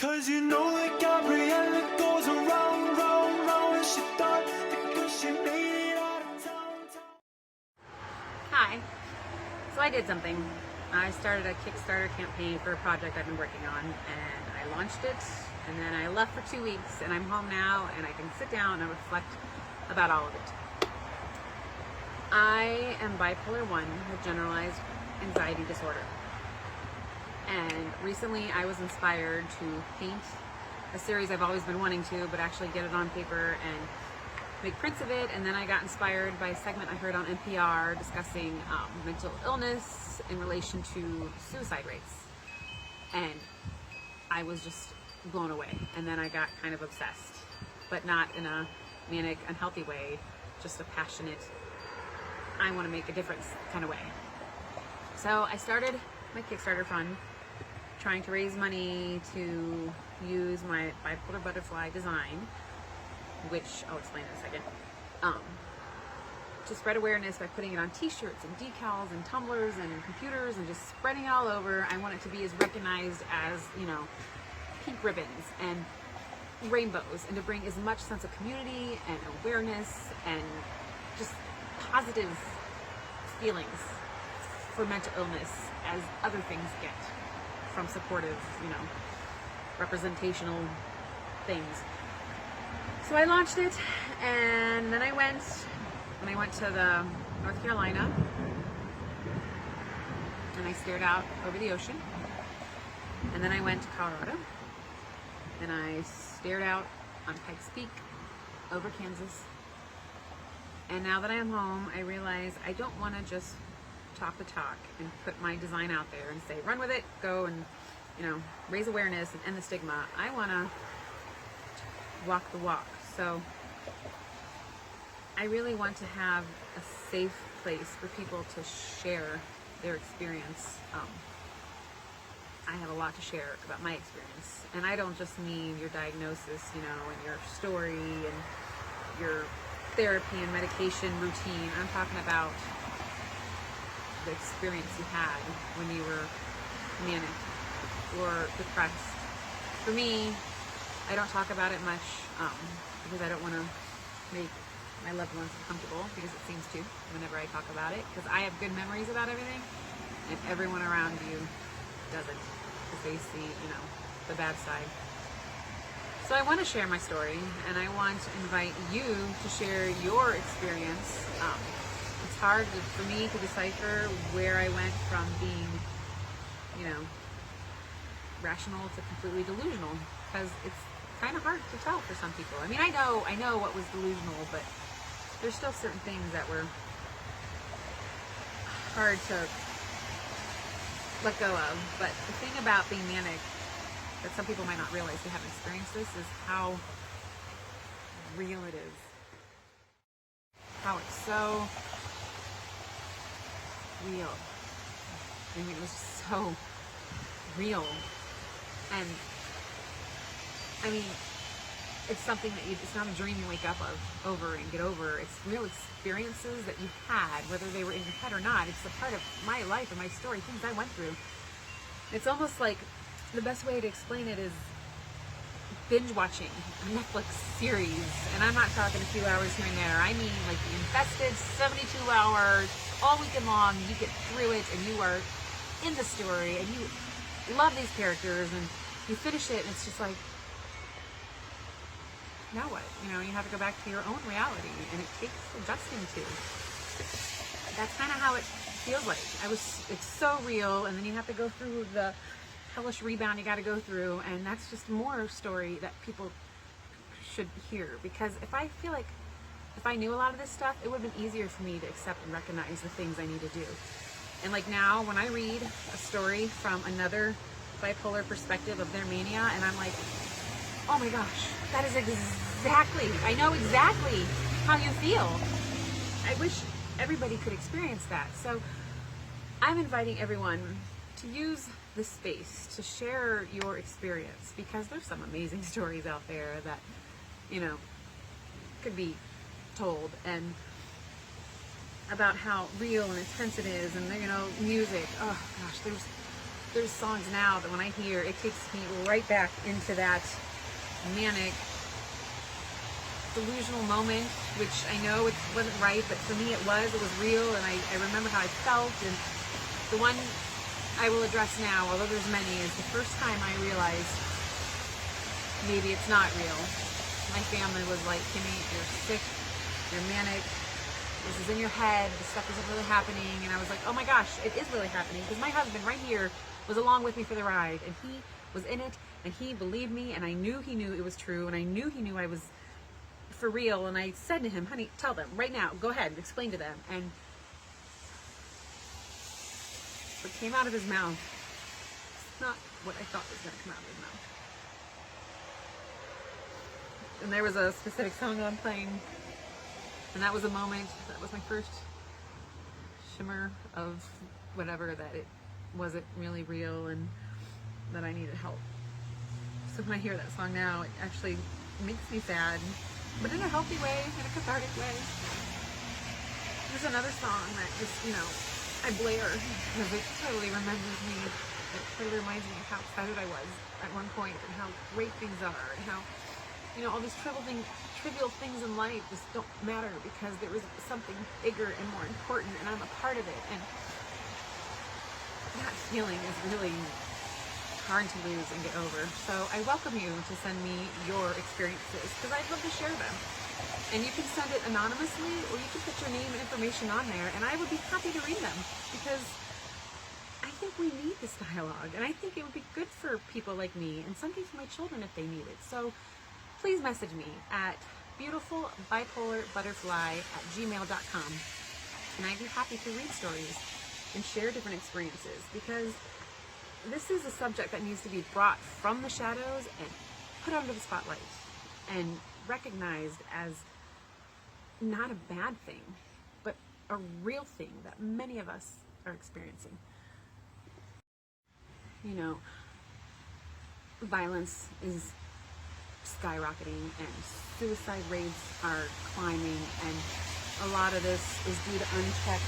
Cause you know that Gabriella goes around, round, round, and she thought because she made it out of town. Hi. So I did something. I started a Kickstarter campaign for a project I've been working on, and I launched it, and then I left for 2 weeks, and I'm home now, and I can sit down and reflect about all of it. I am bipolar 1 with generalized anxiety disorder. And recently I was inspired to paint a series I've always been wanting to, but actually get it on paper and make prints of it. And then I got inspired by a segment I heard on NPR discussing mental illness in relation to suicide rates. And I was just blown away. And then I got kind of obsessed, but not in a manic, unhealthy way, just a passionate, I want to make a difference kind of way. So I started my Kickstarter fund, trying to raise money to use my bipolar butterfly design, which I'll explain in a second, to spread awareness by putting it on t-shirts and decals and tumblers and computers and just spreading it all over. I want it to be as recognized as, pink ribbons and rainbows, and to bring as much sense of community and awareness and just positive feelings for mental illness as other things get from supportive, representational things. So I launched it, and then I went to the North Carolina, and I stared out over the ocean. And then I went to Colorado, and I stared out on Pikes Peak over Kansas. And now that I'm home, I realize I don't want to just talk the talk and put my design out there and say, run with it, go and, raise awareness and end the stigma. I want to walk the walk. So I really want to have a safe place for people to share their experience. I have a lot to share about my experience. And I don't just mean your diagnosis, and your story and your therapy and medication routine. I'm talking about the experience you had when you were manic or depressed. For me, I don't talk about it much because I don't want to make my loved ones uncomfortable, because it seems to whenever I talk about it, because I have good memories about everything and everyone around you doesn't, because they see, the bad side. So I want to share my story, and I want to invite you to share your experience. It's hard for me to decipher where I went from being, rational to completely delusional, because it's kind of hard to tell for some people. I mean, I know what was delusional, but there's still certain things that were hard to let go of. But the thing about being manic that some people might not realize, they haven't experienced this, is how real it is. How it's so real. I mean, it was so real. And I mean, it's something that it's not a dream you wake up over and get over. It's real experiences that you had, whether they were in your head or not. It's a part of my life and my story, things I went through. It's almost like, the best way to explain it is binge watching a Netflix series. And I'm not talking a few hours here and there. I mean like the invested 72 hours all weekend long. You get through it and you are in the story and you love these characters, and you finish it and it's just like, now what? You have to go back to your own reality, and it takes adjusting to. That's kind of how it feels like. It's so real, and then you have to go through the hellish rebound you got to go through, and that's just more story that people should hear. Because if I knew a lot of this stuff, it would have been easier for me to accept and recognize the things I need to do. And like now, when I read a story from another bipolar perspective of their mania, and I'm like, oh my gosh, that is I know exactly how you feel. I wish everybody could experience that. So I'm inviting everyone to use this space to share your experience, because there's some amazing stories out there that, could be told, and about how real and intense it is, and music. Oh gosh, there's there's songs now that when I hear, it takes me right back into that manic, delusional moment, which I know it wasn't right, but for me it was real, and I remember how I felt. And the one I will address now, although there's many, is the first time I realized maybe it's not real. My family was like, Kimmy, you're sick, you're manic, this is in your head, this stuff isn't really happening. And I was like, oh my gosh, it is really happening, because my husband right here was along with me for the ride, and he was in it, and he believed me, and I knew he knew it was true, and I knew he knew I was for real. And I said to him, honey, tell them right now, go ahead, explain to them. And what came out of his mouth, it's not what I thought was going to come out of his mouth. And there was a specific song I'm playing, and that was a moment, that was my first shimmer of whatever, that it wasn't really real and that I needed help. So when I hear that song now, it actually makes me sad, but in a healthy way, in a cathartic way. There's another song that just, I blare because it totally remembers me. It totally reminds me of how excited I was at one point, and how great things are, and how, all these trivial things in life just don't matter because there is something bigger and more important, and I'm a part of it. And that feeling is really hard to lose and get over. So I welcome you to send me your experiences, because I'd love to share them. And you can send it anonymously, or you can put your name and information on there, and I would be happy to read them, because I think we need this dialogue, and I think it would be good for people like me, and someday for my children if they need it. So please message me at beautifulbipolar_butterfly@gmail.com, and I'd be happy to read stories and share different experiences, because this is a subject that needs to be brought from the shadows and put under the spotlight and recognized as not a bad thing, but a real thing that many of us are experiencing. Violence is skyrocketing, and suicide rates are climbing, and a lot of this is due to unchecked,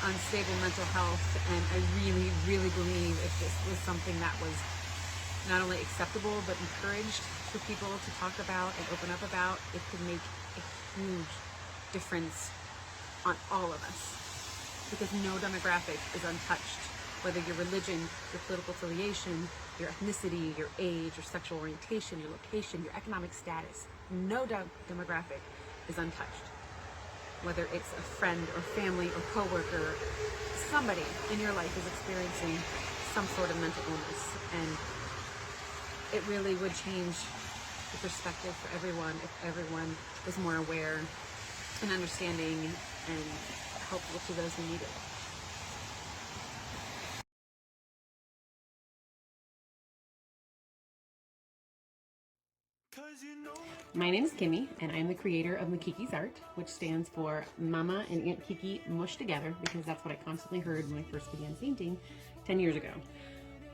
unstable mental health. And I really, really believe if this was something that was not only acceptable but encouraged for people to talk about and open up about, it could make a huge difference on all of us, because no demographic is untouched. Whether your religion, your political affiliation, your ethnicity, your age, your sexual orientation, your location, your economic status, no demographic is untouched. Whether it's a friend or family or coworker, somebody in your life is experiencing some sort of mental illness, and it really would change the perspective for everyone if everyone was more aware and understanding and helpful to those who need it. My name is Kimmy, and I'm the creator of Makiki's Art, which stands for Mama and Aunt Kiki mushed together, because that's what I constantly heard when I first began painting 10 years ago.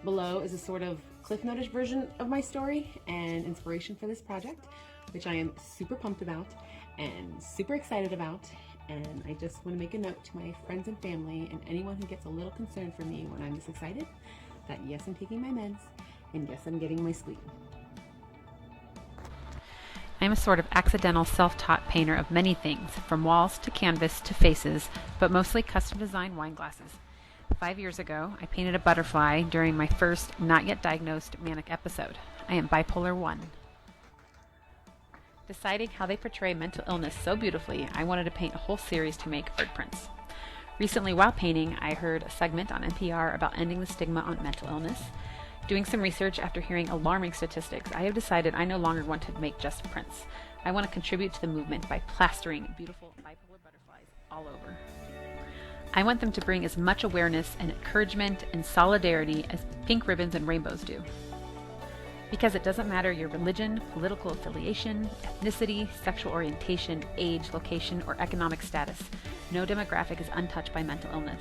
Below is a sort of Cliff Notice version of my story and inspiration for this project, which I am super pumped about and super excited about. And I just want to make a note to my friends and family and anyone who gets a little concerned for me when I'm this excited, that yes, I'm taking my meds, and yes, I'm getting my sleep. I'm a sort of accidental self-taught painter of many things, from walls to canvas to faces, but mostly custom designed wine glasses. 5 years ago, I painted a butterfly during my first not yet diagnosed manic episode. I am bipolar 1. Deciding how they portray mental illness so beautifully, I wanted to paint a whole series to make art prints. Recently, while painting, I heard a segment on NPR about ending the stigma on mental illness. Doing some research after hearing alarming statistics, I have decided I no longer want to make just prints. I want to contribute to the movement by plastering beautiful bipolar butterflies all over. I want them to bring as much awareness and encouragement and solidarity as pink ribbons and rainbows do. Because it doesn't matter your religion, political affiliation, ethnicity, sexual orientation, age, location, or economic status. No demographic is untouched by mental illness.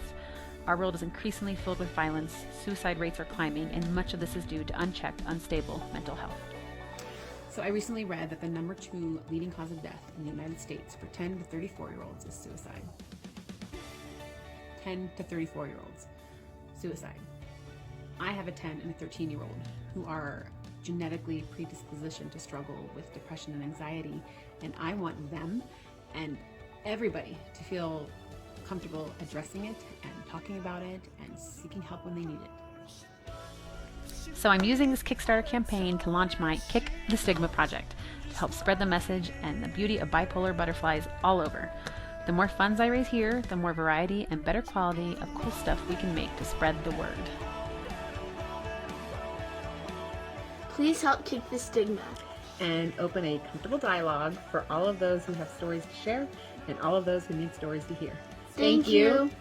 Our world is increasingly filled with violence, suicide rates are climbing, and much of this is due to unchecked, unstable mental health. So I recently read that the number 2 leading cause of death in the United States for 10 to 34-year-olds is suicide. 10 to 34-year-olds. Suicide. I have a 10 and a 13-year-old who are genetically predispositioned to struggle with depression and anxiety, and I want them and everybody to feel comfortable addressing it and talking about it and seeking help when they need it. So I'm using this Kickstarter campaign to launch my Kick the Stigma project to help spread the message and the beauty of bipolar butterflies all over. The more funds I raise here, the more variety and better quality of cool stuff we can make to spread the word. Please help kick the stigma. And open a comfortable dialogue for all of those who have stories to share and all of those who need stories to hear. Thank you.